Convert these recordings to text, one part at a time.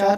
4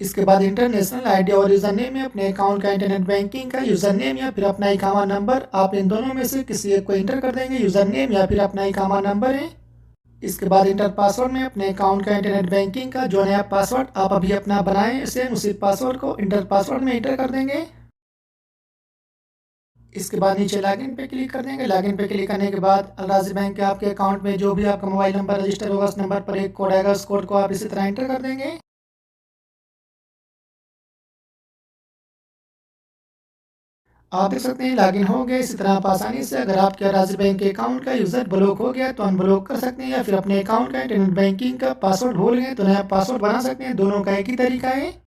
इसके बाद international ID और यूज़र नेम में अपने अकाउंट का इंटरनेट बैंकिंग का यूज़र नेम या फिर अपना इकामा नंबर, आप इन दोनों में से किसी एक को इंटर कर देंगे, यूज़र नेम या फिर अपना इकामा नंबर है। इसके बाद इंटर पासवर्ड में अपने अकाउंट का इंटरनेट बैंकिंग का जो नया पासवर्ड आप अभी अपना बनाएं, सेम उसी पासवर्ड को इंटर पासवर्ड में इंटर कर देंगे। इसके बाद नीचे लॉगिन पे क्लिक कर देंगे। लॉगिन पे क्लिक करने के बाद अल राजी बैंक के आपके अकाउंट में जो भी आपका मोबाइल नंबर रजिस्टर होगा उस नंबर पर एक कोड आएगा, उस कोड को आप इसी तरह इंटर कर देंगे। आप देख सकते हैं लॉगिन हो गए। इसी तरह आप आसानी से अगर आपके राजी बैंक के अकाउंट का यूज़र ब्लॉक हो गया तो अनब्लॉक कर सकते हैं, या फिर अपने अकाउंट का इंटरनेट बैंकिंग का पासवर्ड भूल गए तो नया पासवर्ड बना सकते हैं। दोनों का एक ही तरीका है।